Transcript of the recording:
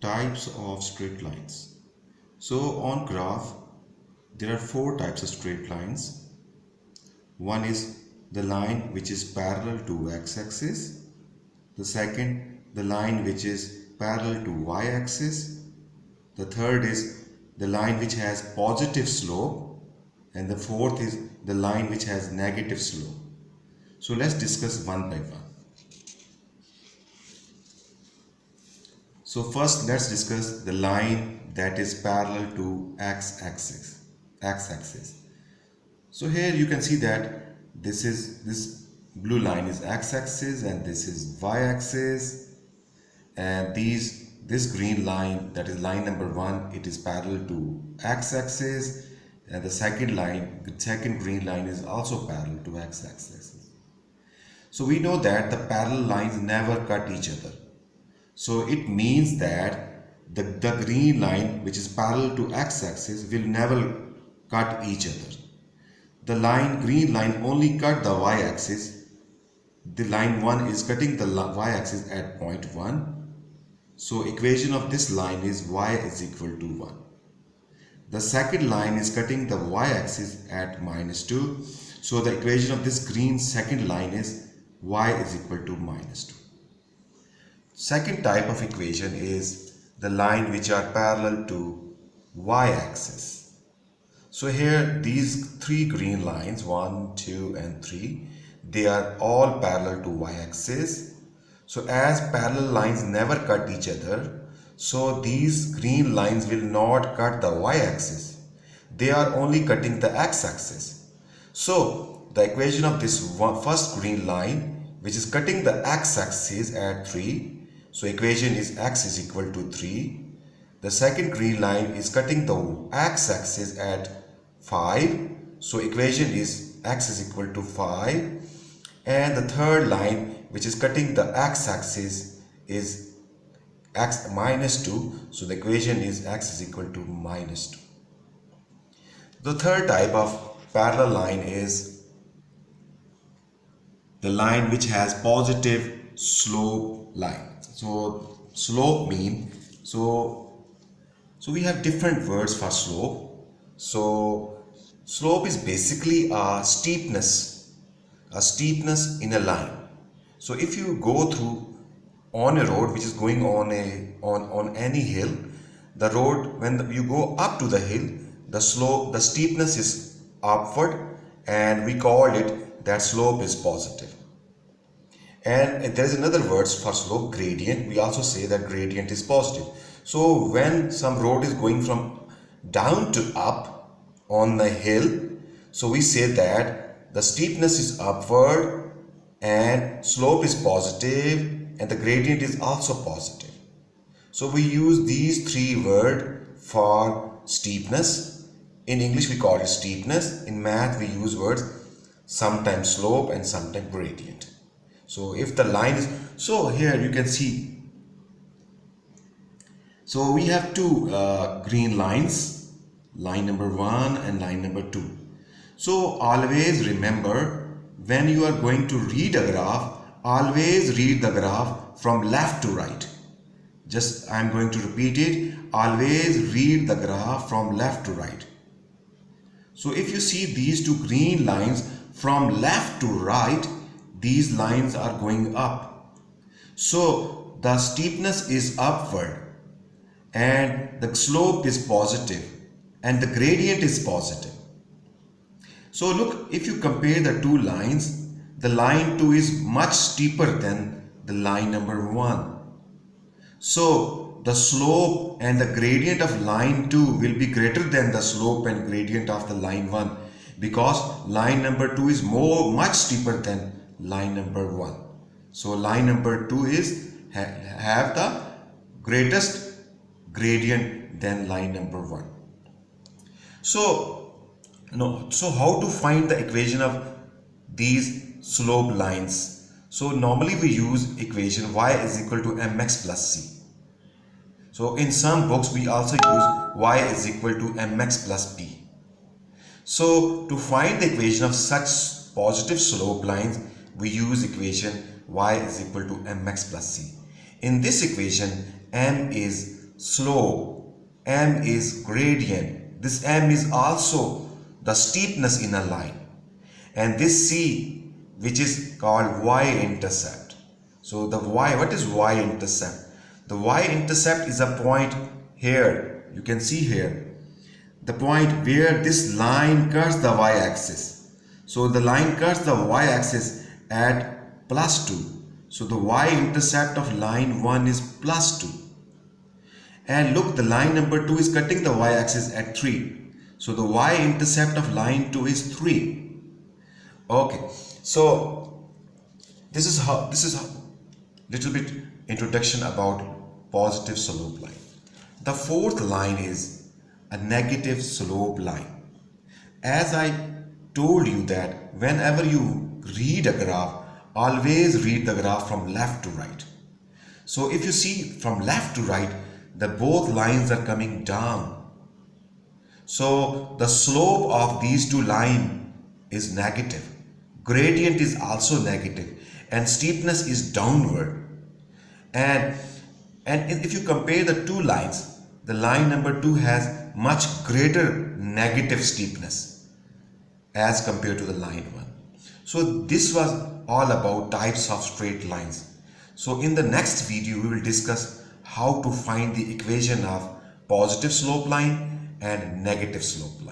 Types of straight lines. So on graph, there are four types of straight lines. One is the line which is parallel to x-axis. The second, the line which is parallel to y-axis. The third is the line which has positive slope. And the fourth is the line which has negative slope. So let's discuss one by one. So first let's discuss the line that is parallel to x-axis. So here you can see that this blue line is x-axis and this is y-axis, and this green line, that is line number 1, it is parallel to x-axis, and the second green line is also parallel to x-axis. So we know that the parallel lines never cut each other. So it means that the green line which is parallel to x-axis will never cut each other. The green line only cut the y-axis. The line 1 is cutting the y-axis at point 1. So equation of this line is y is equal to 1. The second line is cutting the y-axis at -2. So the equation of this green second line is y is equal to -2. Second type of equation is the line which are parallel to y-axis. So here these three green lines, 1, 2 and 3, they are all parallel to y-axis. So as parallel lines never cut each other, so these green lines will not cut the y-axis. They are only cutting the x-axis. So the equation of this first green line which is cutting the x-axis at 3, so equation is x is equal to 3. The second green line is cutting the x-axis at 5. So equation is x is equal to 5. And the third line which is cutting the x-axis is x -2. So the equation is x is equal to -2. The third type of parallel line is the line which has positive slope line. So slope mean, so we have different words for slope. So slope is basically a steepness in a line. So if you go through on a road which is going on any hill, the road, when you go up to the hill, the steepness is upward, and we call it that slope is positive. And there is another word for slope, gradient. We also say that gradient is positive. So when some road is going from down to up on the hill, so we say that the steepness is upward and slope is positive and the gradient is also positive. So we use these three words for steepness. In English we call it steepness. In math we use words sometimes slope and sometimes gradient. So if the line is, so here you can see, so we have two green lines, line number 1 and line number 2. So always remember, when you are going to read a graph, always read the graph from left to right. Just I am going to repeat it, always read the graph from left to right. So if you see these two green lines from left to right, these lines are going up. So the steepness is upward and the slope is positive and the gradient is positive. So look, if you compare the two lines, the line 2 is much steeper than the line number 1. So the slope and the gradient of line 2 will be greater than the slope and gradient of the line 1, because line number 2 is much steeper than line number 1. So line number 2 is have the greatest gradient than line number 1. So how to find the equation of these slope lines? So normally we use equation y is equal to mx plus c. So in some books we also use y is equal to mx plus b. So to find the equation of such positive slope lines, we use equation y is equal to mx plus c. In this equation, m is slope, m is gradient. This m is also the steepness in a line, and this c, which is called y-intercept. So the y, what is y-intercept? The y-intercept is a point here, you can see here, the point where this line cuts the y-axis. So the line cuts the y-axis at +2. So the y-intercept of line 1 is +2. And look, the line number 2 is cutting the y-axis at 3. So the y-intercept of line 2 is 3. Okay, so this is how little bit introduction about positive slope line. The fourth line is a negative slope line. As I told you that whenever you read a graph, always read the graph from left to right. So if you see from left to right, the both lines are coming down. So the slope of these two lines is negative. Gradient is also negative and steepness is downward. And if you compare the two lines, the line number 2 has much greater negative steepness as compared to the line 1. So this was all about types of straight lines. So in the next video we will discuss how to find the equation of positive slope line and negative slope line.